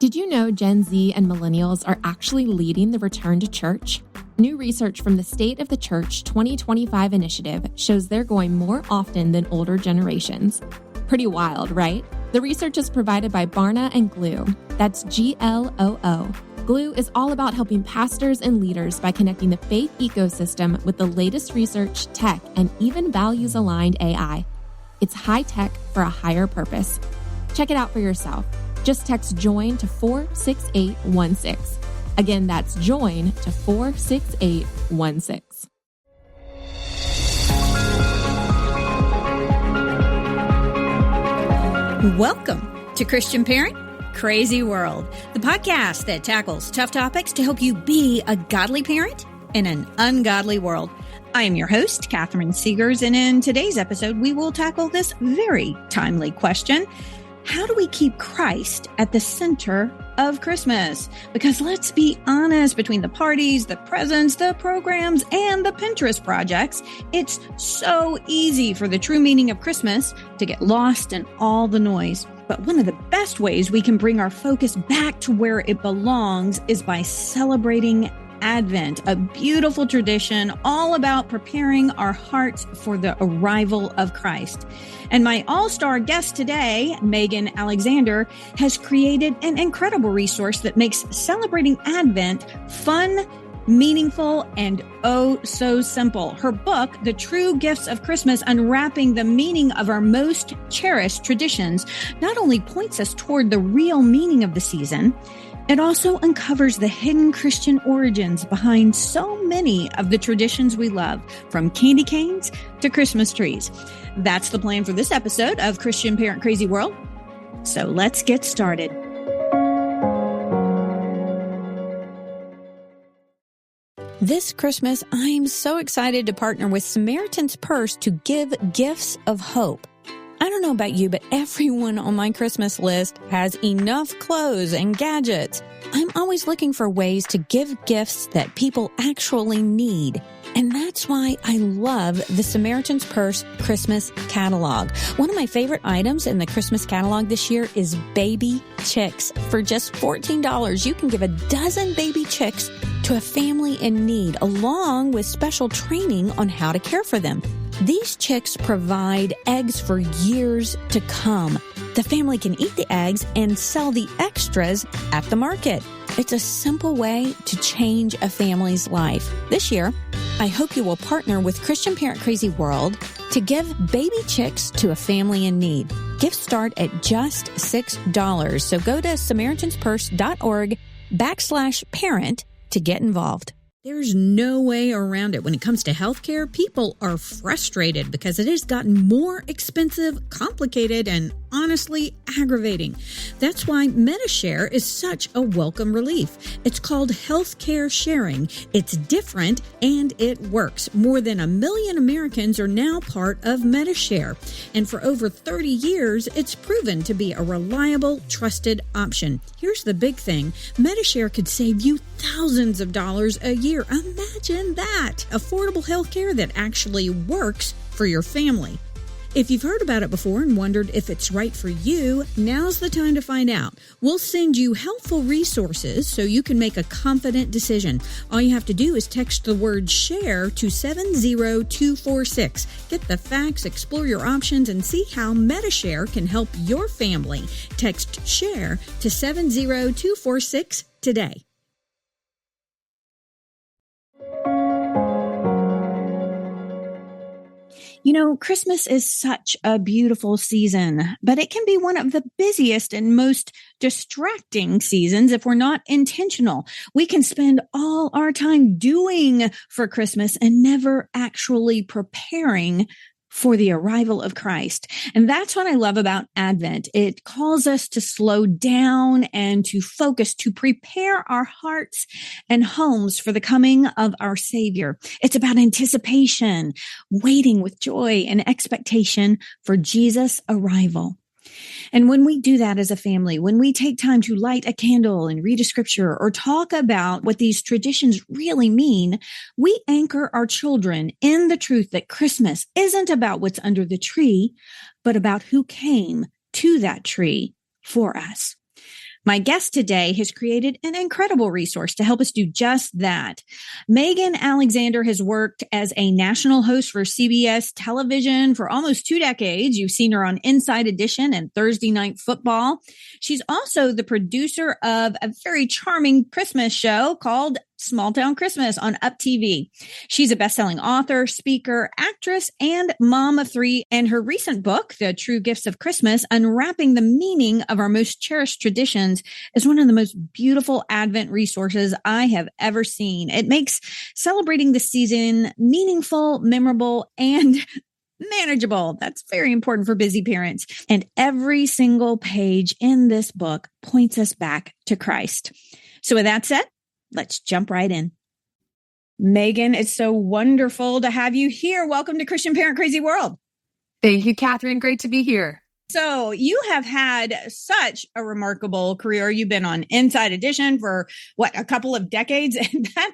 Did you know Gen Z and millennials are actually leading the return to church? New research from the State of the Church 2025 initiative shows they're going more often than older generations. Pretty wild, right? The research is provided by Barna and Glue. That's GLOO. Glue is all about helping pastors and leaders by connecting the faith ecosystem with the latest research, tech, and even values-aligned AI. It's high tech for a higher purpose. Check it out for yourself. Just text JOIN to 46816. Again, that's JOIN to 46816. Welcome to Christian Parent Crazy World, the podcast that tackles tough topics to help you be a godly parent in an ungodly world. I am your host, Catherine Segars, and in today's episode, we will tackle this very timely question. How do we keep Christ at the center of Christmas? Because let's be honest, between the parties, the presents, the programs, and the Pinterest projects, it's so easy for the true meaning of Christmas to get lost in all the noise. But one of the best ways we can bring our focus back to where it belongs is by celebrating Advent, a beautiful tradition all about preparing our hearts for the arrival of Christ. And my all-star guest today, Megan Alexander, has created an incredible resource that makes celebrating Advent fun, meaningful, and oh so simple. Her book, The True Gifts of Christmas, Unwrapping the Meaning of Our Most Cherished Traditions, not only points us toward the real meaning of the season, it also uncovers the hidden Christian origins behind so many of the traditions we love, from candy canes to Christmas trees. That's the plan for this episode of Christian Parent Crazy World. So let's get started. This Christmas, I'm so excited to partner with Samaritan's Purse to give gifts of hope. I don't know about you, but everyone on my Christmas list has enough clothes and gadgets. I'm always looking for ways to give gifts that people actually need. And that's why I love the Samaritan's Purse Christmas catalog. One of my favorite items in the Christmas catalog this year is baby chicks. For just $14, you can give a dozen baby chicks to a family in need, along with special training on how to care for them. These chicks provide eggs for years to come. The family can eat the eggs and sell the extras at the market. It's a simple way to change a family's life. This year, I hope you will partner with Christian Parent Crazy World to give baby chicks to a family in need. Gifts start at just $6. So go to SamaritansPurse.org/parent to get involved. There's no way around it. When it comes to healthcare, people are frustrated because it has gotten more expensive, complicated, and honestly aggravating. That's why MediShare is such a welcome relief. It's called healthcare sharing. It's different and it works. More than 1 million Americans are now part of MediShare. And for over 30 years, it's proven to be a reliable, trusted option. Here's the big thing. MediShare could save you thousands of dollars a year. Imagine that. Affordable healthcare that actually works for your family. If you've heard about it before and wondered if it's right for you, now's the time to find out. We'll send you helpful resources so you can make a confident decision. All you have to do is text the word SHARE to 70246. Get the facts, explore your options, and see how MediShare can help your family. Text SHARE to 70246 today. You know, Christmas is such a beautiful season, but it can be one of the busiest and most distracting seasons if we're not intentional. We can spend all our time doing for Christmas and never actually preparing for the arrival of Christ. And that's what I love about Advent. It calls us to slow down and to focus, to prepare our hearts and homes for the coming of our Savior. It's about anticipation, waiting with joy and expectation for Jesus' arrival. And when we do that as a family, when we take time to light a candle and read a scripture or talk about what these traditions really mean, we anchor our children in the truth that Christmas isn't about what's under the tree, but about who came to that tree for us. My guest today has created an incredible resource to help us do just that. Megan Alexander has worked as a national host for CBS television for almost 2 decades. You've seen her on Inside Edition and Thursday Night Football. She's also the producer of a very charming Christmas show called Small Town Christmas on Up TV. She's a best-selling author, speaker, actress, and mom of 3. And her recent book, The True Gifts of Christmas, Unwrapping the Meaning of Our Most Cherished Traditions, is one of the most beautiful Advent resources I have ever seen. It makes celebrating the season meaningful, memorable, and manageable. That's very important for busy parents. And every single page in this book points us back to Christ. So with that said, let's jump right in. Megan, it's so wonderful to have you here. Welcome to Christian Parent Crazy World. Thank you, Catherine. Great to be here. So you have had such a remarkable career. You've been on Inside Edition for a couple of decades. And that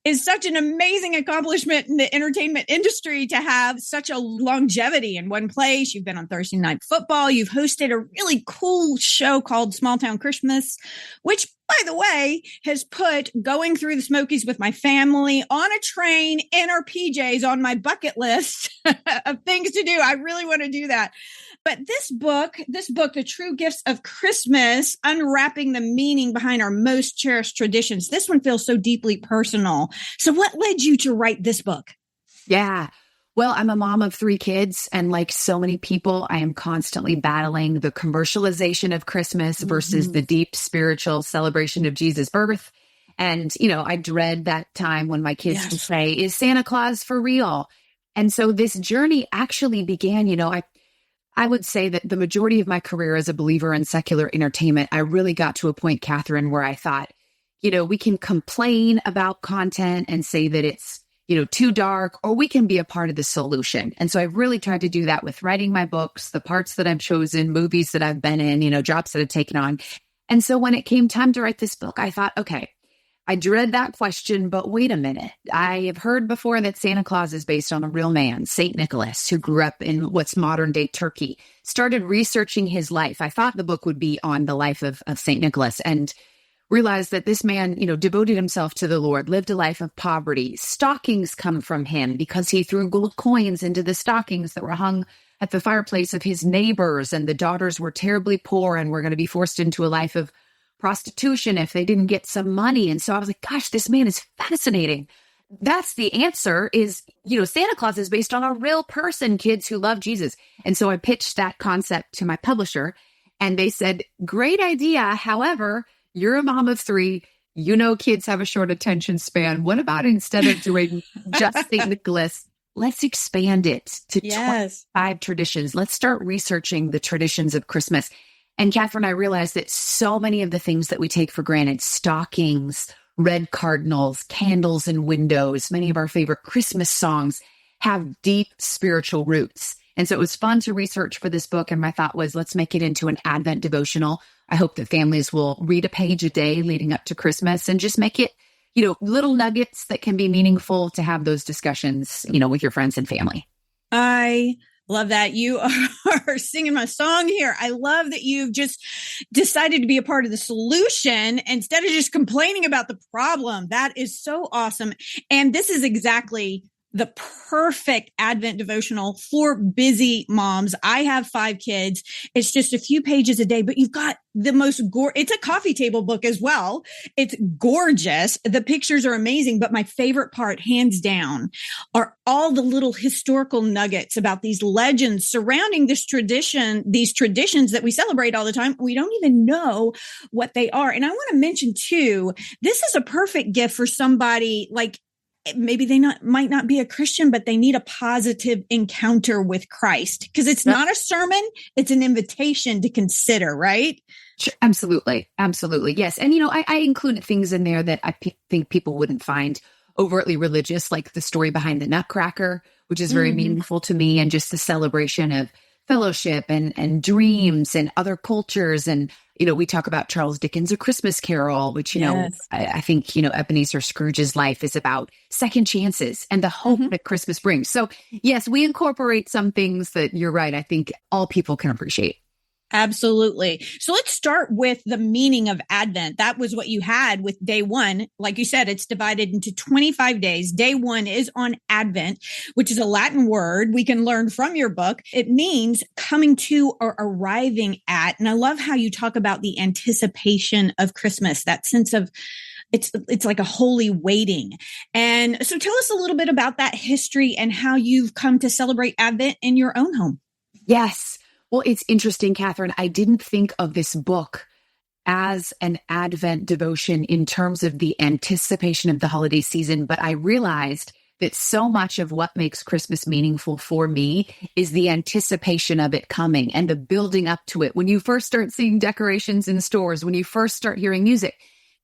is such an amazing accomplishment in the entertainment industry to have such a longevity in one place. You've been on Thursday Night Football. You've hosted a really cool show called Small Town Christmas, which, by the way, has put going through the Smokies with my family on a train in our PJs on my bucket list of things to do. I really want to do that. But this book, The True Gifts of Christmas, Unwrapping the Meaning Behind Our Most Cherished Traditions, this one feels so deeply personal. So what led you to write this book? Yeah. Well, I'm a mom of 3 kids, and like so many people, I am constantly battling the commercialization of Christmas versus the deep spiritual celebration of Jesus' birth. And, I dread that time when my kids will say, is Santa Claus for real? And so this journey actually began, I would say that the majority of my career as a believer in secular entertainment, I really got to a point, Catherine, where I thought, we can complain about content and say that it's, too dark, or we can be a part of the solution. And so I've really tried to do that with writing my books, the parts that I've chosen, movies that I've been in, jobs that I've taken on. And so when it came time to write this book, I thought, okay, I dread that question, but wait a minute. I have heard before that Santa Claus is based on a real man, St. Nicholas, who grew up in what's modern day Turkey. Started researching his life. I thought the book would be on the life of St. Nicholas, and realized that this man, devoted himself to the Lord, lived a life of poverty. Stockings come from him because he threw gold coins into the stockings that were hung at the fireplace of his neighbors, and the daughters were terribly poor and were going to be forced into a life of prostitution if they didn't get some money. And so I was like, gosh, this man is fascinating. That's the answer is, Santa Claus is based on a real person, kids who love Jesus. And so I pitched that concept to my publisher, and they said, great idea. However, you're a mom of 3. Kids have a short attention span. What about instead of doing just St. Nicholas, let's expand it to 25 traditions. Let's start researching the traditions of Christmas. And Catherine, I realized that so many of the things that we take for granted, stockings, red cardinals, candles in windows, many of our favorite Christmas songs have deep spiritual roots. And so it was fun to research for this book. And my thought was, let's make it into an Advent devotional. I hope that families will read a page a day leading up to Christmas and just make it, little nuggets that can be meaningful to have those discussions, with your friends and family. I love that. You are singing my song here. I love that you've just decided to be a part of the solution instead of just complaining about the problem. That is so awesome. And this is exactly the perfect Advent devotional for busy moms. I have 5 kids. It's just a few pages a day, but you've got the most it's a coffee table book as well. It's gorgeous. The pictures are amazing, but my favorite part, hands down, are all the little historical nuggets about these legends surrounding this tradition, these traditions that we celebrate all the time. We don't even know what they are. And I want to mention too, this is a perfect gift for somebody like maybe they might not be a Christian, but they need a positive encounter with Christ, because it's not a sermon. It's an invitation to consider, right? Absolutely. Absolutely. Yes. And, I included things in there that I think people wouldn't find overtly religious, like the story behind the Nutcracker, which is very meaningful to me, and just the celebration of fellowship and dreams and other cultures. And, we talk about Charles Dickens' A Christmas Carol, which, I think, Ebenezer Scrooge's life is about second chances and the hope that Christmas brings. So yes, we incorporate some things that you're right, I think all people can appreciate. Absolutely. So let's start with the meaning of Advent. That was what you had with day one. Like you said, it's divided into 25 days. Day one is on Advent, which is a Latin word we can learn from your book. It means coming to or arriving at. And I love how you talk about the anticipation of Christmas, that sense of it's like a holy waiting. And so tell us a little bit about that history and how you've come to celebrate Advent in your own home. Yes. Well, it's interesting, Catherine. I didn't think of this book as an Advent devotion in terms of the anticipation of the holiday season, but I realized that so much of what makes Christmas meaningful for me is the anticipation of it coming and the building up to it. When you first start seeing decorations in stores, when you first start hearing music.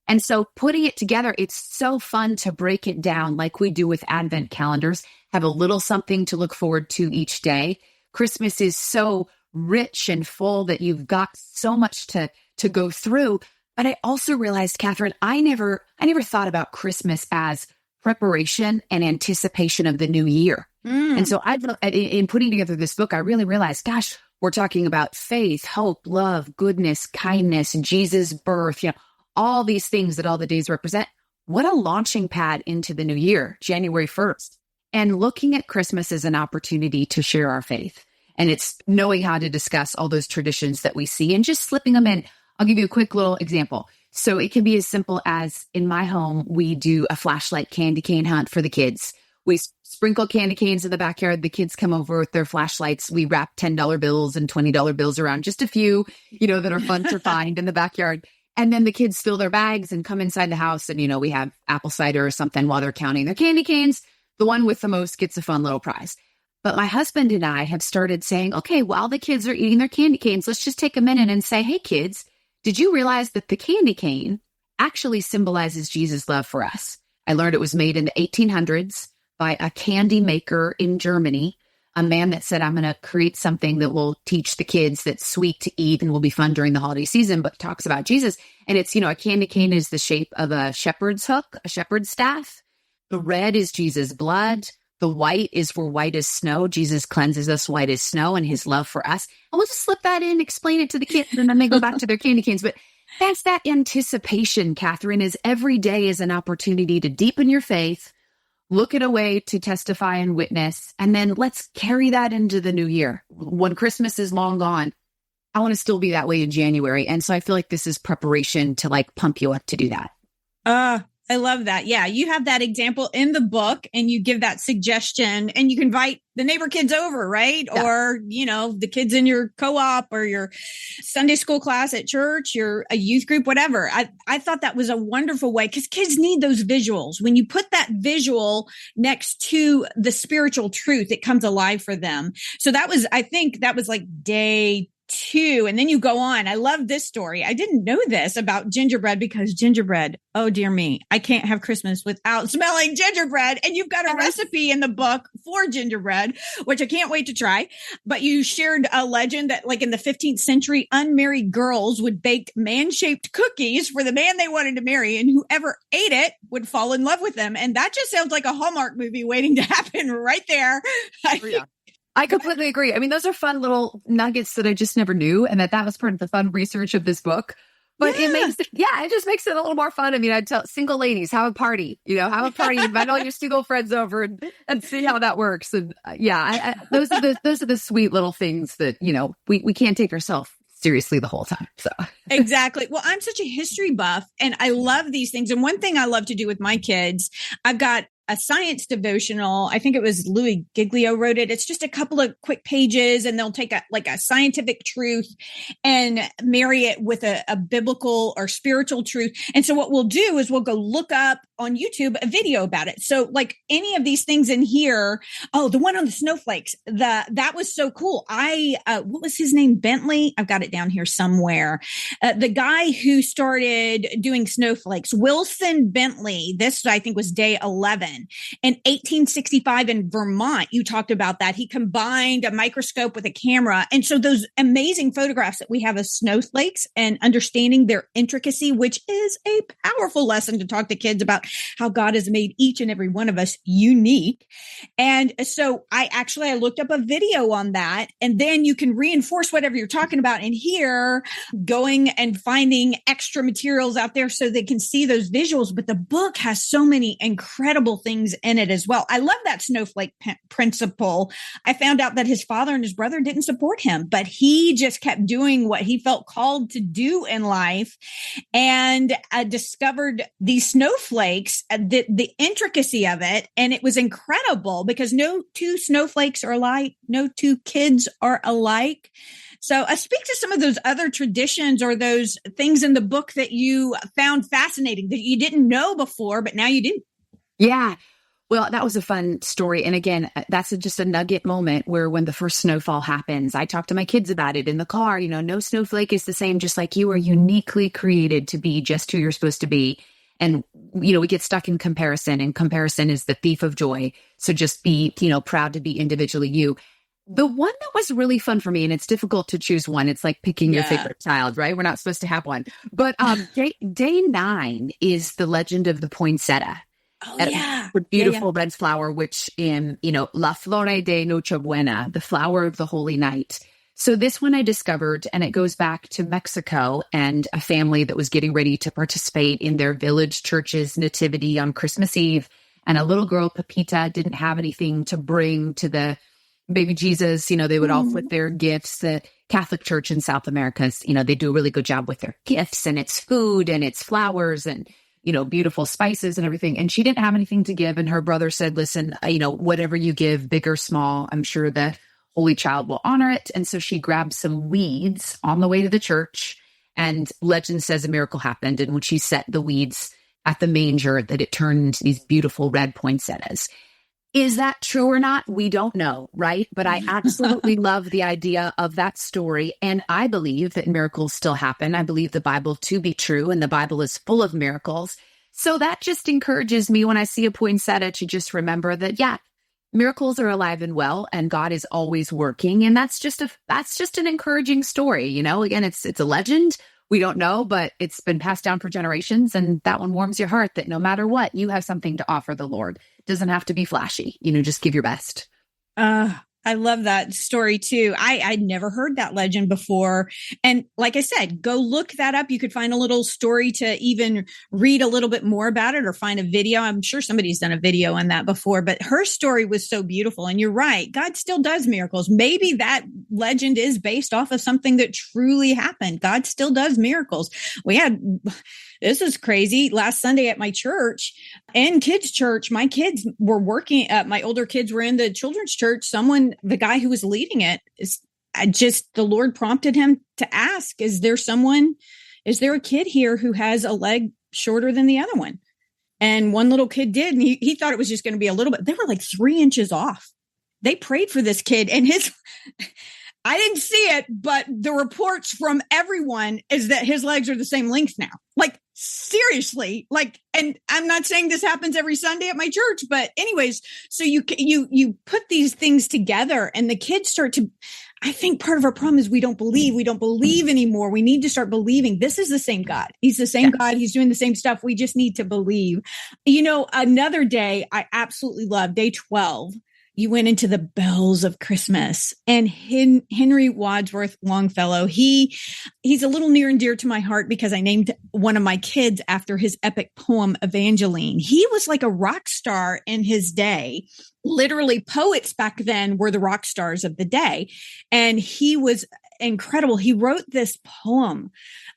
And so putting it together, it's so fun to break it down like we do with Advent calendars, have a little something to look forward to each day. Christmas is so rich and full that you've got so much to go through. But I also realized, Catherine, I never thought about Christmas as preparation and anticipation of the new year. And so in putting together this book, I really realized, gosh, we're talking about faith, hope, love, goodness, kindness, Jesus' birth, all these things that all the days represent. What a launching pad into the new year, January 1st. And looking at Christmas as an opportunity to share our faith. And it's knowing how to discuss all those traditions that we see and just slipping them in. I'll give you a quick little example. So it can be as simple as in my home, we do a flashlight candy cane hunt for the kids. We sprinkle candy canes in the backyard. The kids come over with their flashlights. We wrap $10 bills and $20 bills around, just a few, that are fun to find in the backyard. And then the kids fill their bags and come inside the house. And, we have apple cider or something while they're counting their candy canes. The one with the most gets a fun little prize. But my husband and I have started saying, okay, while the kids are eating their candy canes, let's just take a minute and say, hey, kids, did you realize that the candy cane actually symbolizes Jesus' love for us? I learned it was made in the 1800s by a candy maker in Germany, a man that said, I'm going to create something that will teach the kids that's sweet to eat and will be fun during the holiday season, but talks about Jesus. And it's, a candy cane is the shape of a shepherd's hook, a shepherd's staff. The red is Jesus' blood. The white is for white as snow. Jesus cleanses us white as snow and his love for us. And we'll just slip that in, explain it to the kids, and then they go back to their candy canes. But that's that anticipation, Catherine, is every day is an opportunity to deepen your faith, look at a way to testify and witness, and then let's carry that into the new year. When Christmas is long gone, I want to still be that way in January. And so I feel like this is preparation to pump you up to do that. I love that. Yeah. You have that example in the book and you give that suggestion and you can invite the neighbor kids over, right? Yeah. Or, the kids in your co-op or your Sunday school class at church, a youth group, whatever. I thought that was a wonderful way because kids need those visuals. When you put that visual next to the spiritual truth, it comes alive for them. So I think that was like day 2. And then you go on. I love this story. I didn't know this about gingerbread because gingerbread, oh dear me, I can't have Christmas without smelling gingerbread. And you've got a recipe in the book for gingerbread, which I can't wait to try. But you shared a legend that in the 15th century, unmarried girls would bake man-shaped cookies for the man they wanted to marry. And whoever ate it would fall in love with them. And that just sounds like a Hallmark movie waiting to happen right there. Yeah. I completely agree. I mean, those are fun little nuggets that I just never knew. And that was part of the fun research of this book. But it just makes it a little more fun. I mean, I'd tell single ladies, have a party, invite all your single friends over and see how that works. And those are the sweet little things that, we can't take ourselves seriously the whole time. So exactly. Well, I'm such a history buff and I love these things. And one thing I love to do with my kids, I've got a science devotional. I think it was Louis Giglio wrote it. It's just a couple of quick pages and they'll take a scientific truth and marry it with a biblical or spiritual truth. And so what we'll do is we'll go look up on YouTube a video about it. So any of these things in here, the one on the snowflakes, that was so cool. What was his name? Bentley. I've got it down here somewhere. The guy who started doing snowflakes, Wilson Bentley, this I think was day 11 in 1865 in Vermont. You talked about that. He combined a microscope with a camera. And so those amazing photographs that we have of snowflakes and understanding their intricacy, which is a powerful lesson to talk to kids about how God has made each and every one of us unique. And so I looked up a video on that, and then you can reinforce whatever you're talking about in here, going and finding extra materials out there so they can see those visuals. But the book has so many incredible things in it as well. I love that snowflake principle. I found out that his father and his brother didn't support him, but he just kept doing what he felt called to do in life, and discovered these snowflakes, the intricacy of it. And it was incredible because no two snowflakes are alike. No two kids are alike. So speak to some of those other traditions or those things in the book that you found fascinating that you didn't know before, but now you do. Yeah. Well, that was a fun story. And again, that's just a nugget moment where when the first snowfall happens, I talk to my kids about it in the car. No snowflake is the same, just like you are uniquely created to be just who you're supposed to be. And, we get stuck in comparison, and comparison is the thief of joy. So just be, proud to be individually you. The one that was really fun for me, and it's difficult to choose one. It's like picking your favorite child, right? We're not supposed to have one. But day 9 is the legend of the poinsettia. Oh, yeah. Beautiful red flower, which in, La Flore de Nochebuena, the flower of the holy night. So this one I discovered, and it goes back to Mexico and a family that was getting ready to participate in their village church's nativity on Christmas Eve. And a little girl, Pepita, didn't have anything to bring to the baby Jesus. They would all flip their gifts. The Catholic Church in South America, they do a really good job with their gifts, and it's food and it's flowers and beautiful spices and everything. And she didn't have anything to give. And her brother said, listen, whatever you give, big or small, I'm sure the Holy Child will honor it. And so she grabbed some weeds on the way to the church, and legend says a miracle happened. And when she set the weeds at the manger, that it turned into these beautiful red poinsettias. Is that true or not? We don't know, right? But I absolutely love the idea of that story. And I believe that miracles still happen. I believe the Bible to be true, and the Bible is full of miracles. So that just encourages me when I see a poinsettia to just remember that, miracles are alive and well, and God is always working. And that's just an encouraging story. Again, it's a legend. We don't know, but it's been passed down for generations. And that one warms your heart that no matter what, you have something to offer the Lord. It doesn't have to be flashy, just give your best. I love that story too. I'd never heard that legend before. And like I said, go look that up. You could find a little story to even read a little bit more about it, or find a video. I'm sure somebody's done a video on that before, but her story was so beautiful. And you're right. God still does miracles. Maybe that legend is based off of something that truly happened. God still does miracles. This is crazy. Last Sunday at my church and kids' church, my kids were working. My older kids were in the children's church. The guy who was leading it, the Lord prompted him to ask, is there a kid here who has a leg shorter than the other one? And one little kid did. And he thought it was just going to be a little bit. They were like 3 inches off. They prayed for this kid, and I didn't see it, but the reports from everyone is that his legs are the same length now. Like, seriously, and I'm not saying this happens every Sunday at my church, but anyways, so you put these things together, and the kids start to, I think part of our problem is we don't believe anymore. We need to start believing. This is the same God. He's the same God. He's doing the same stuff. We just need to believe. Another day I absolutely love, day 12. You went into the bells of Christmas, and Henry Wadsworth Longfellow, he's a little near and dear to my heart because I named one of my kids after his epic poem, Evangeline. He was like a rock star in his day. Literally, poets back then were the rock stars of the day. And he was incredible. He wrote this poem,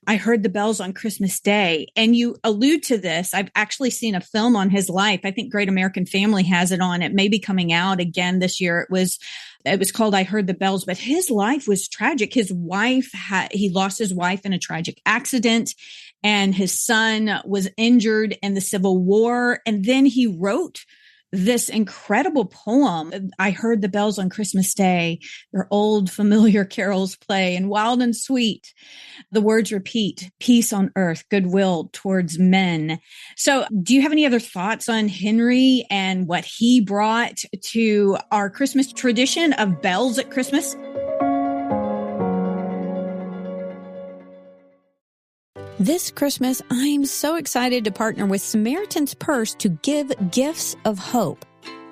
I Heard the Bells on Christmas Day. And you allude to this. I've actually seen a film on his life. I think Great American Family has it on. It may be coming out again this year. It was called I Heard the Bells, but his life was tragic. His wife, he lost his wife in a tragic accident, and his son was injured in the Civil War. And then he wrote this incredible poem, I Heard the Bells on Christmas Day, their old familiar carols play, and wild and sweet, the words repeat, peace on earth, goodwill towards men. So do you have any other thoughts on Henry and what he brought to our Christmas tradition of bells at Christmas? This Christmas, I'm so excited to partner with Samaritan's Purse to give gifts of hope.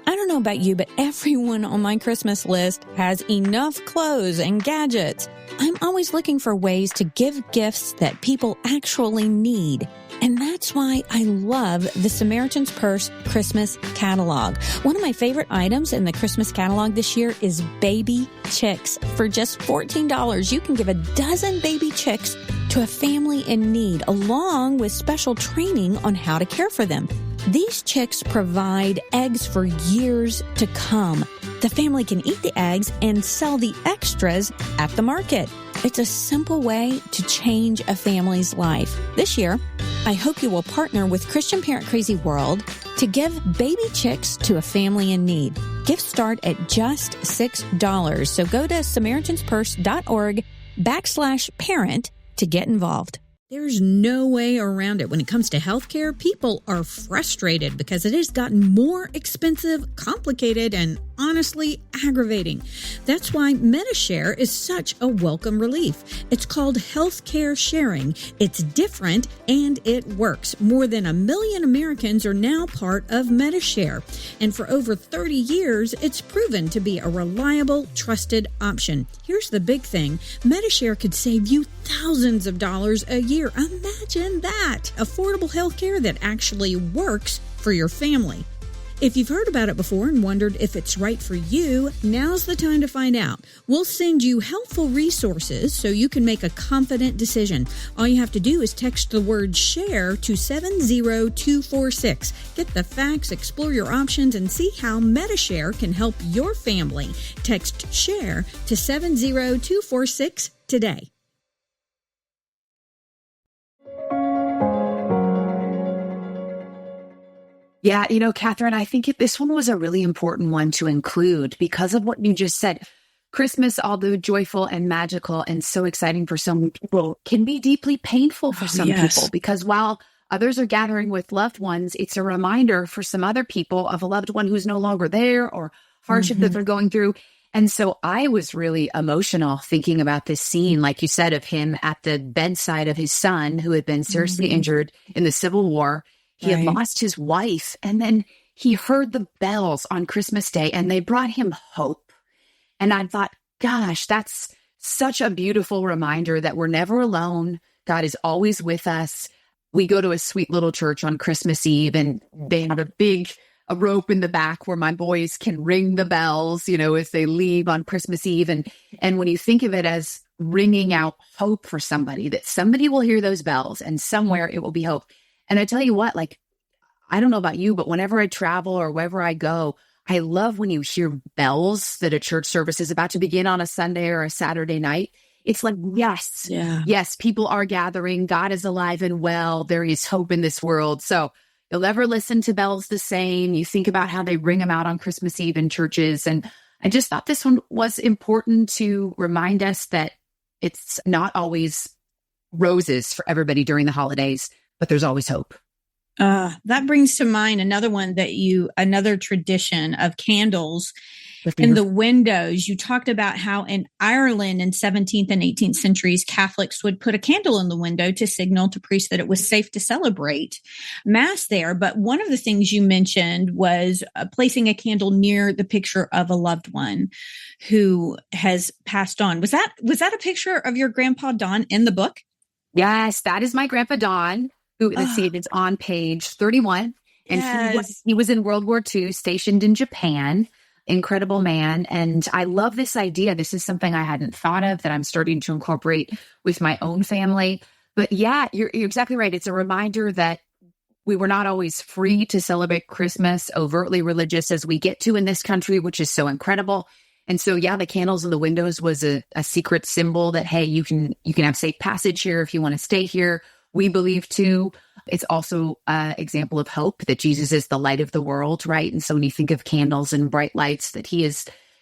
I don't know about you, but everyone on my Christmas list has enough clothes and gadgets. I'm always looking for ways to give gifts that people actually need. And that's why I love the Samaritan's Purse Christmas catalog. One of my favorite items in the Christmas catalog this year is baby chicks. For just $14, you can give a dozen baby chicks to a family in need, along with special training on how to care for them. These chicks provide eggs for years to come. The family can eat the eggs and sell the extras at the market. It's a simple way to change a family's life. This year, I hope you will partner with Christian Parent Crazy World to give baby chicks to a family in need. Gifts start at just $6. So go to SamaritansPurse.org/parent to get involved. There's no way around it. When it comes to healthcare, people are frustrated because it has gotten more expensive, complicated, and honestly aggravating. That's why MediShare is such a welcome relief. It's called healthcare sharing. It's different and it works. More than 1 million Americans are now part of MediShare. And for over 30 years, it's proven to be a reliable, trusted option. Here's the big thing. MediShare could save you thousands of dollars a year. Imagine that. Affordable healthcare that actually works for your family. If you've heard about it before and wondered if it's right for you, now's the time to find out. We'll send you helpful resources so you can make a confident decision. All you have to do is text the word SHARE to 70246. Get the facts, explore your options, and see how MediShare can help your family. Text SHARE to 70246 today. Yeah, Catherine, I think this one was a really important one to include because of what you just said. Christmas, although joyful and magical and so exciting for some people, can be deeply painful for some people because while others are gathering with loved ones, it's a reminder for some other people of a loved one who's no longer there or hardship that they're going through. And so I was really emotional thinking about this scene, like you said, of him at the bedside of his son who had been seriously injured in the Civil War. He had lost his wife, and then he heard the bells on Christmas Day, and they brought him hope. And I thought, gosh, that's such a beautiful reminder that we're never alone. God is always with us. We go to a sweet little church on Christmas Eve, and they have a rope in the back where my boys can ring the bells, as they leave on Christmas Eve. And when you think of it as ringing out hope for somebody, that somebody will hear those bells and somewhere it will be hope. And I tell you what, I don't know about you, but whenever I travel or wherever I go, I love when you hear bells that a church service is about to begin on a Sunday or a Saturday night. It's like, yes, people are gathering. God is alive and well. There is hope in this world. So you'll never listen to bells the same. You think about how they ring them out on Christmas Eve in churches. And I just thought this one was important to remind us that it's not always roses for everybody during the holidays, but there's always hope. That brings to mind another tradition of candles in the windows. You talked about how in Ireland in 17th and 18th centuries, Catholics would put a candle in the window to signal to priests that it was safe to celebrate Mass there. But one of the things you mentioned was placing a candle near the picture of a loved one who has passed on. Was that a picture of your grandpa Don in the book? Yes, that is my grandpa Don. Let's see, it's on page 31. And he was in World War II, stationed in Japan. Incredible man. And I love this idea. This is something I hadn't thought of that I'm starting to incorporate with my own family. But yeah, you're exactly right. It's a reminder that we were not always free to celebrate Christmas overtly religious as we get to in this country, which is so incredible. And so, the candles in the windows was a secret symbol that, hey, you can have safe passage here if you want to stay here. We believe too. It's also an example of hope that Jesus is the light of the world, right? And so when you think of candles and bright lights, that he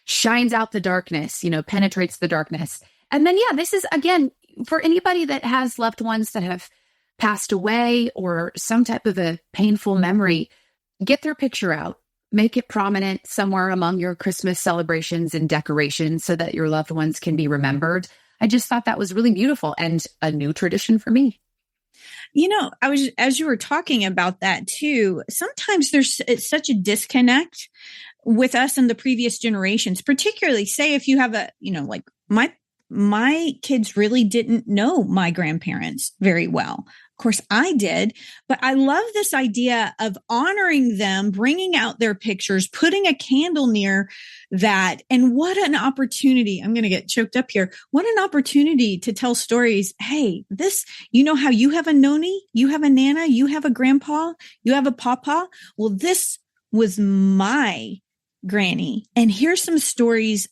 shines out the darkness, penetrates the darkness. And then, this is, again, for anybody that has loved ones that have passed away or some type of a painful memory, get their picture out. Make it prominent somewhere among your Christmas celebrations and decorations so that your loved ones can be remembered. I just thought that was really beautiful and a new tradition for me. As you were talking about that too, sometimes it's such a disconnect with us and the previous generations, particularly say if you have like my kids really didn't know my grandparents very well. Of course I did, but I love this idea of honoring them, bringing out their pictures, putting a candle near that. And what an opportunity. I'm going to get choked up here. What an opportunity to tell stories. Hey, how you have a noni, you have a nana, you have a grandpa, you have a papa. Well, this was my granny. And here's some stories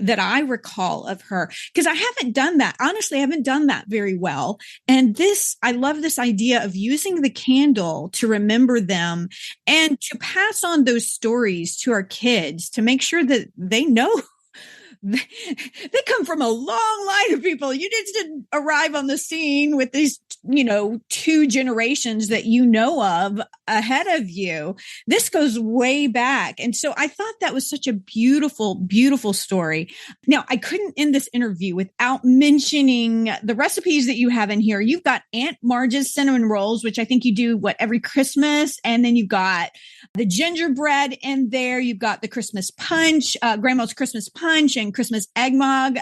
that I recall of her, because I haven't done that. Honestly, I haven't done that very well. And I love this idea of using the candle to remember them and to pass on those stories to our kids to make sure that they know they come from a long line of people. You just didn't arrive on the scene with these, 2 generations that you know of ahead of you. This goes way back. And so I thought that was such a beautiful, beautiful story. Now, I couldn't end this interview without mentioning the recipes that you have in here. You've got Aunt Marge's cinnamon rolls, which I think you do every Christmas. And then you've got the gingerbread in there. You've got the Christmas punch, Grandma's Christmas punch, and Christmas eggnog.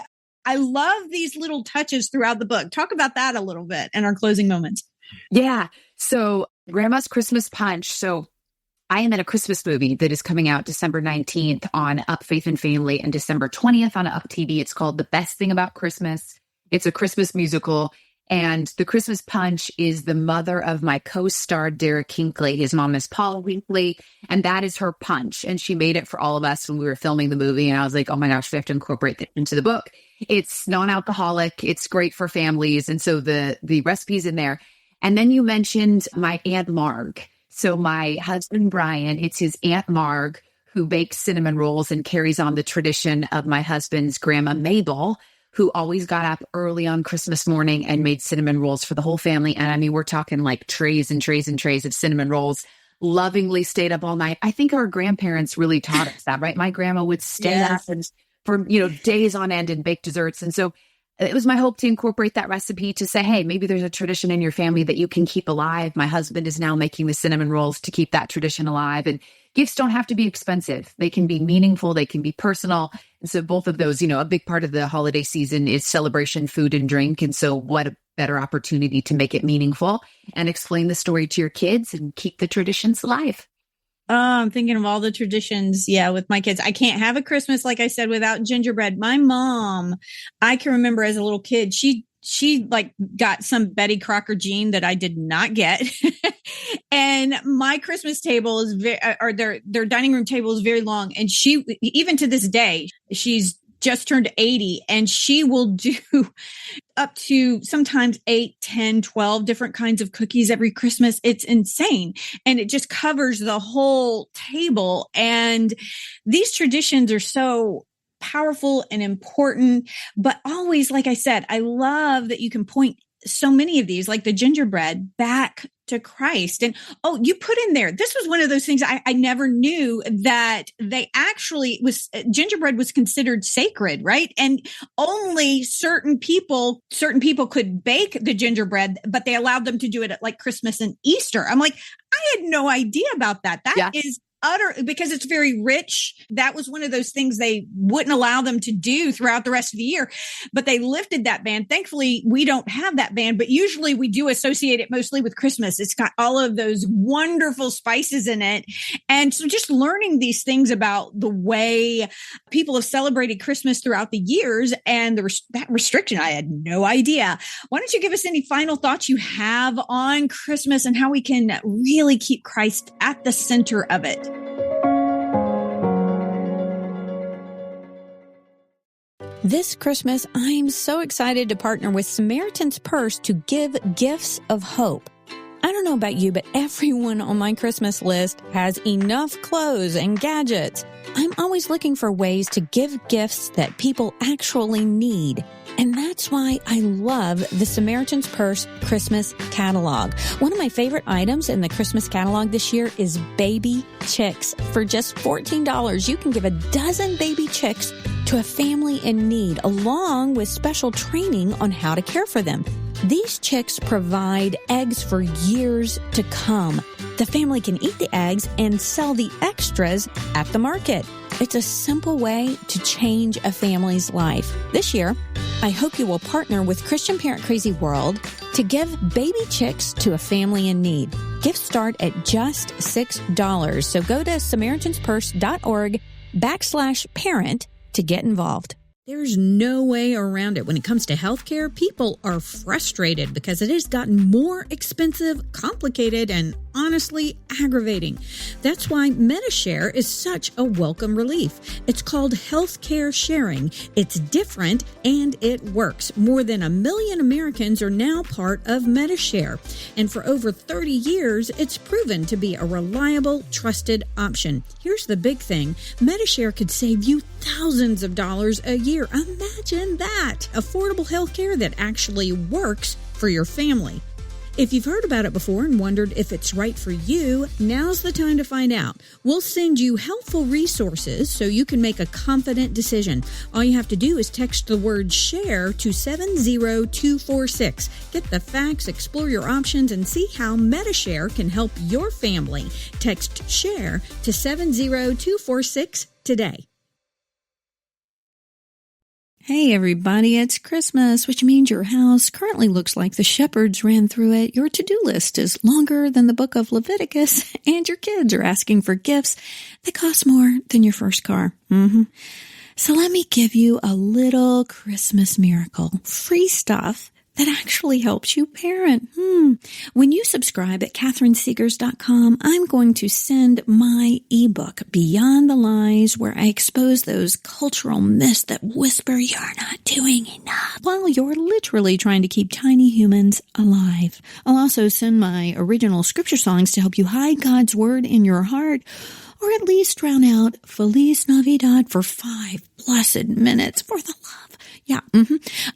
I love these little touches throughout the book. Talk about that a little bit in our closing moments. Yeah. So Grandma's Christmas punch. So I am in a Christmas movie that is coming out December 19th on Up Faith and Family and December 20th on Up TV. It's called The Best Thing About Christmas. It's a Christmas musical. And the Christmas punch is the mother of my co-star, Derek Hinckley. His mom is Paula Hinckley, and that is her punch. And she made it for all of us when we were filming the movie. And I was like, oh my gosh, we have to incorporate that into the book. It's non-alcoholic. It's great for families. And so the recipe's in there. And then you mentioned my Aunt Marg. So my husband, Brian, it's his Aunt Marg who bakes cinnamon rolls and carries on the tradition of my husband's grandma, Mabel, who always got up early on Christmas morning and made cinnamon rolls for the whole family. And I mean, we're talking like trays and trays and trays of cinnamon rolls, lovingly stayed up all night. I think our grandparents really taught us that, right? My grandma would stay up and for, days on end and bake desserts. And so it was my hope to incorporate that recipe to say, hey, maybe there's a tradition in your family that you can keep alive. My husband is now making the cinnamon rolls to keep that tradition alive. And gifts don't have to be expensive. They can be meaningful. They can be personal. And so both of those, a big part of the holiday season is celebration, food, and drink. And so what a better opportunity to make it meaningful and explain the story to your kids and keep the traditions alive. I'm thinking of all the traditions. Yeah, with my kids. I can't have a Christmas, like I said, without gingerbread. My mom, I can remember as a little kid, she got some Betty Crocker gene that I did not get. And my Christmas table is their dining room table is very long. And she, even to this day, she's just turned 80 and she will do up to sometimes 8, 10, 12 different kinds of cookies every Christmas. It's insane. And it just covers the whole table. And these traditions are so powerful and important, but always, like I said, I love that you can point so many of these, like the gingerbread, back to Christ. And you put in there, this was one of those things I never knew, that they actually gingerbread was considered sacred, right? And only certain people could bake the gingerbread, but they allowed them to do it at like Christmas and Easter. I'm like, I had no idea about that. That is because it's very rich. That was one of those things they wouldn't allow them to do throughout the rest of the year, but they lifted that ban. Thankfully, we don't have that ban, but usually we do associate it mostly with Christmas. It's got all of those wonderful spices in it. And so just learning these things about the way people have celebrated Christmas throughout the years and that restriction, I had no idea. Why don't you give us any final thoughts you have on Christmas and how we can really keep Christ at the center of it? This Christmas, I'm so excited to partner with Samaritan's Purse to give gifts of hope. I don't know about you, but everyone on my Christmas list has enough clothes and gadgets. I'm always looking for ways to give gifts that people actually need. And that's why I love the Samaritan's Purse Christmas catalog. One of my favorite items in the Christmas catalog this year is baby chicks. For just $14, you can give a dozen baby chicks to a family in need, along with special training on how to care for them. These chicks provide eggs for years to come. The family can eat the eggs and sell the extras at the market. It's a simple way to change a family's life. This year, I hope you will partner with Christian Parent Crazy World to give baby chicks to a family in need. Gifts start at just $6. So go to SamaritansPurse.org/parent to get involved. There's no way around it. When it comes to healthcare, people are frustrated because it has gotten more expensive, complicated, and honestly aggravating. That's why MediShare is such a welcome relief. It's called healthcare sharing. It's different and it works. More than 1 million Americans are now part of MediShare. And for over 30 years, it's proven to be a reliable, trusted option. Here's the big thing. MediShare could save you thousands of dollars a year. Imagine that. Affordable healthcare that actually works for your family. If you've heard about it before and wondered if it's right for you, now's the time to find out. We'll send you helpful resources so you can make a confident decision. All you have to do is text the word SHARE to 70246. Get the facts, explore your options, and see how MediShare can help your family. Text SHARE to 70246 today. Hey everybody, it's Christmas, which means your house currently looks like the shepherds ran through it. Your to-do list is longer than the book of Leviticus, and your kids are asking for gifts that cost more than your first car. So let me give you a little Christmas miracle. Free stuff that actually helps you parent. When you subscribe at CatherineSegars.com, I'm going to send my ebook, Beyond the Lies, where I expose those cultural myths that whisper you're not doing enough while you're literally trying to keep tiny humans alive. I'll also send my original scripture songs to help you hide God's word in your heart, or at least drown out Feliz Navidad for 5 blessed minutes for the love.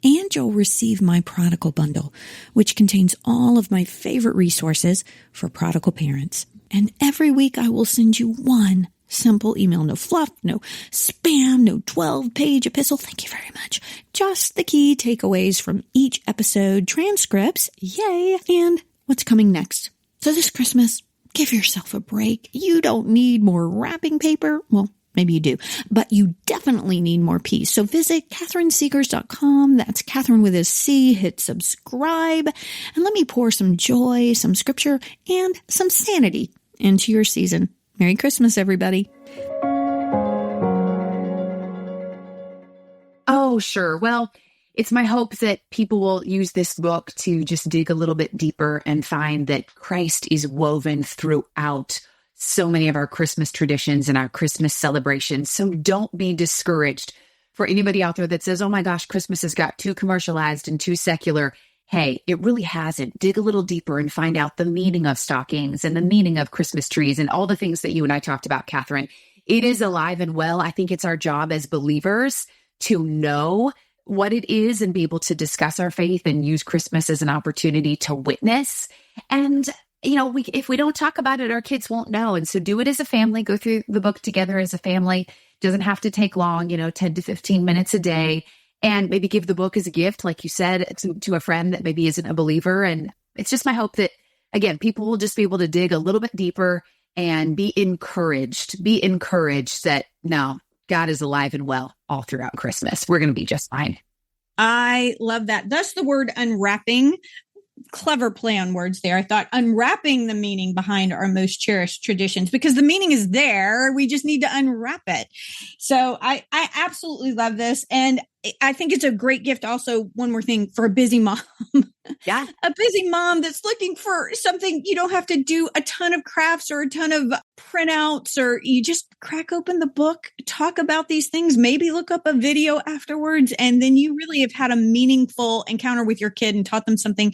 And you'll receive my Prodigal Bundle, which contains all of my favorite resources for prodigal parents. And every week I will send you one simple email. No fluff, no spam, no 12-page epistle. Thank you very much. Just the key takeaways from each episode, transcripts, yay, and what's coming next. So this Christmas, give yourself a break. You don't need more wrapping paper. Well, maybe you do, but you definitely need more peace. So visit CatherineSegars.com. That's Catherine with a C. Hit subscribe and let me pour some joy, some scripture, and some sanity into your season. Merry Christmas, everybody. Oh, sure. Well, it's my hope that people will use this book to just dig a little bit deeper and find that Christ is woven throughout so many of our Christmas traditions and our Christmas celebrations. So don't be discouraged. For anybody out there that says, oh my gosh, Christmas has got too commercialized and too secular. Hey, it really hasn't. Dig a little deeper and find out the meaning of stockings and the meaning of Christmas trees and all the things that you and I talked about, Catherine. It is alive and well. I think it's our job as believers to know what it is and be able to discuss our faith and use Christmas as an opportunity to witness. And if we don't talk about it, our kids won't know. And so do it as a family. Go through the book together as a family. Doesn't have to take long, 10 to 15 minutes a day. And maybe give the book as a gift, like you said, to a friend that maybe isn't a believer. And it's just my hope that, again, people will just be able to dig a little bit deeper and be encouraged. Be encouraged that, no, God is alive and well all throughout Christmas. We're going to be just fine. I love that. Thus the word unwrapping. Clever play on words there. I thought unwrapping the meaning behind our most cherished traditions, because the meaning is there. We just need to unwrap it. So I absolutely love this. And I think it's a great gift. Also, one more thing for a busy mom. Yeah. A busy mom that's looking for something. You don't have to do a ton of crafts or a ton of printouts, or you just crack open the book, talk about these things, maybe look up a video afterwards. And then you really have had a meaningful encounter with your kid and taught them something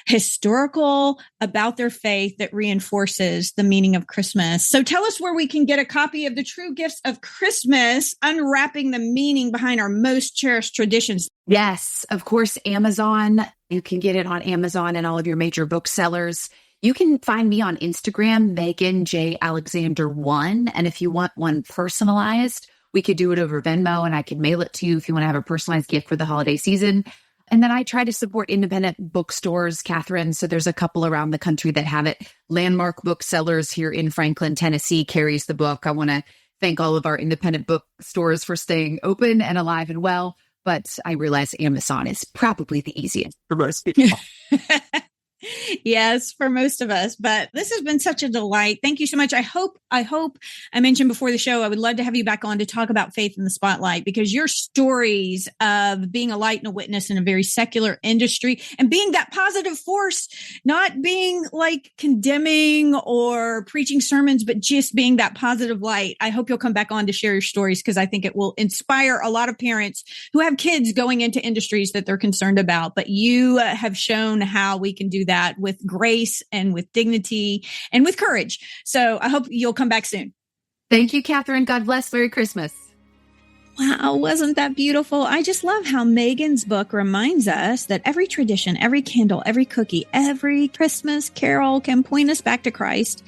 historical about their faith that reinforces the meaning of Christmas. So tell us where we can get a copy of The True Gifts of Christmas, Unwrapping the Meaning Behind Our Most Cherished Traditions. Yes, of course, Amazon. You can get it on Amazon and all of your major booksellers. You can find me on Instagram, Megan J. Alexander 1. And if you want one personalized, we could do it over Venmo and I could mail it to you if you want to have a personalized gift for the holiday season. And then I try to support independent bookstores, Catherine. So there's a couple around the country that have it. Landmark Booksellers here in Franklin, Tennessee carries the book. I want to thank all of our independent bookstores for staying open and alive and well. But I realize Amazon is probably the easiest for most people. Yes, for most of us. But this has been such a delight. Thank you so much. I hope I mentioned before the show, I would love to have you back on to talk about faith in the spotlight, because your stories of being a light and a witness in a very secular industry and being that positive force, not being like condemning or preaching sermons, but just being that positive light. I hope you'll come back on to share your stories, because I think it will inspire a lot of parents who have kids going into industries that they're concerned about. But you have shown how we can do that with grace and with dignity and with courage. So I hope you'll come back soon. Thank you, Catherine. God bless. Merry Christmas. Wow, wasn't that beautiful? I just love how Megan's book reminds us that every tradition, every candle, every cookie, every Christmas carol can point us back to Christ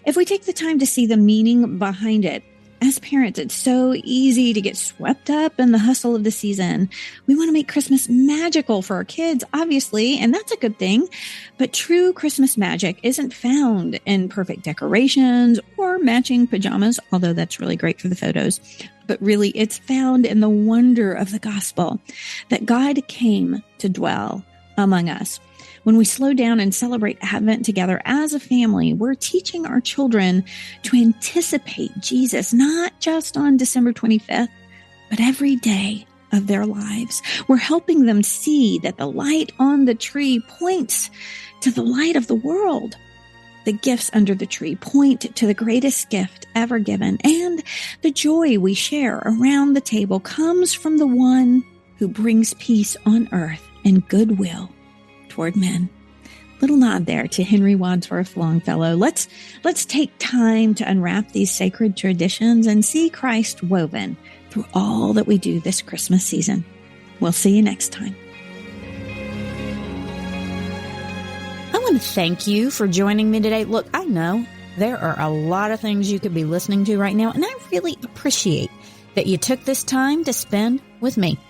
if we take the time to see the meaning behind it. As parents, it's so easy to get swept up in the hustle of the season. We want to make Christmas magical for our kids, obviously, and that's a good thing. But true Christmas magic isn't found in perfect decorations or matching pajamas, although that's really great for the photos. But really, it's found in the wonder of the gospel, that God came to dwell among us. When we slow down and celebrate Advent together as a family, we're teaching our children to anticipate Jesus, not just on December 25th, but every day of their lives. We're helping them see that the light on the tree points to the light of the world. The gifts under the tree point to the greatest gift ever given, and the joy we share around the table comes from the one who brings peace on earth and goodwill toward men. Little nod there to Henry Wadsworth Longfellow. Let's take time to unwrap these sacred traditions and see Christ woven through all that we do this Christmas season. We'll see you next time. I want to thank you for joining me today. Look, I know there are a lot of things you could be listening to right now, and I really appreciate that you took this time to spend with me.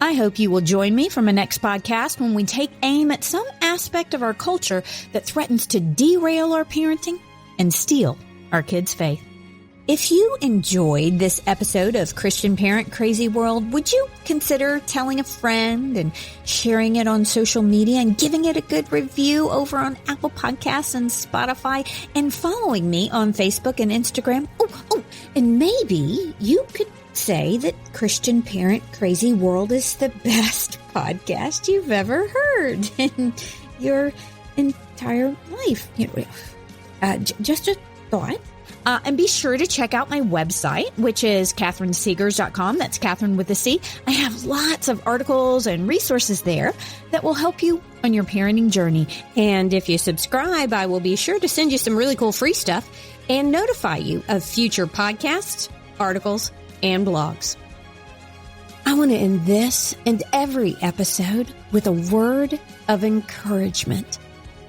I hope you will join me for my next podcast when we take aim at some aspect of our culture that threatens to derail our parenting and steal our kids' faith. If you enjoyed this episode of Christian Parent Crazy World, would you consider telling a friend and sharing it on social media and giving it a good review over on Apple Podcasts and Spotify, and following me on Facebook and Instagram? Oh, and maybe you could say that Christian Parent Crazy World is the best podcast you've ever heard in your entire life. Just a thought. And be sure to check out my website, which is CatherineSegars.com. That's Catherine with a C. I have lots of articles and resources there that will help you on your parenting journey. And if you subscribe, I will be sure to send you some really cool free stuff and notify you of future podcasts, articles, and blogs. I want to end this and every episode with a word of encouragement.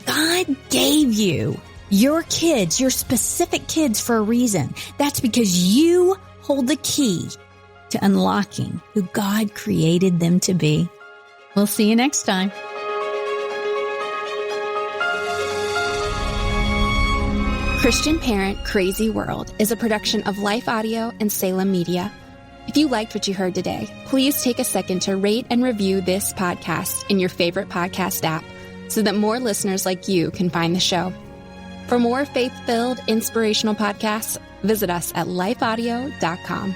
God gave you your kids, your specific kids, for a reason. That's because you hold the key to unlocking who God created them to be. We'll see you next time. Christian Parent Crazy World is a production of Life Audio and Salem Media. If you liked what you heard today, please take a second to rate and review this podcast in your favorite podcast app so that more listeners like you can find the show. For more faith-filled, inspirational podcasts, visit us at lifeaudio.com.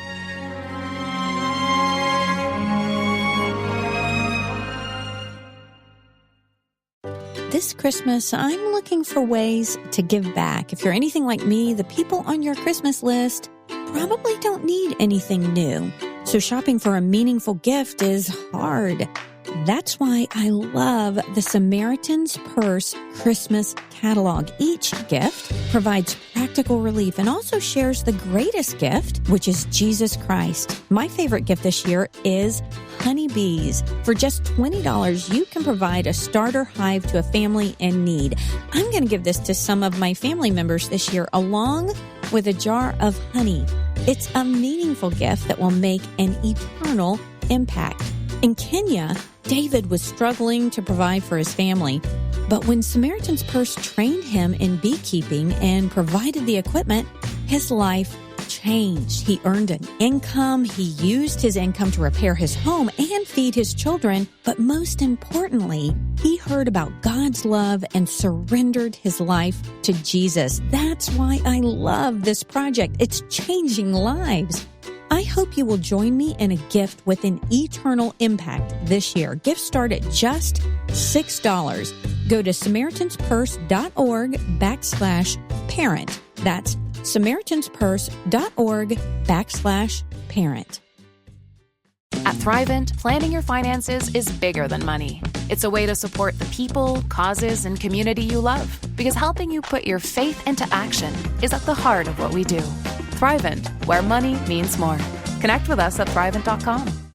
This Christmas, I'm looking for ways to give back. If you're anything like me, the people on your Christmas list probably don't need anything new. So shopping for a meaningful gift is hard. That's why I love the Samaritan's Purse Christmas catalog. Each gift provides practical relief and also shares the greatest gift, which is Jesus Christ. My favorite gift this year is honeybees. For just $20, you can provide a starter hive to a family in need. I'm going to give this to some of my family members this year, along with a jar of honey. It's a meaningful gift that will make an eternal impact. In Kenya, David was struggling to provide for his family. But when Samaritan's Purse trained him in beekeeping and provided the equipment, his life changed. He earned an income. He used his income to repair his home and feed his children. But most importantly, he heard about God's love and surrendered his life to Jesus. That's why I love this project. It's changing lives. I hope you will join me in a gift with an eternal impact this year. Gifts start at just $6. Go to SamaritansPurse.org/parent. That's SamaritansPurse.org/parent. At Thrivent, planning your finances is bigger than money. It's a way to support the people, causes, and community you love. Because helping you put your faith into action is at the heart of what we do. Thrivent, where money means more. Connect with us at Thrivent.com.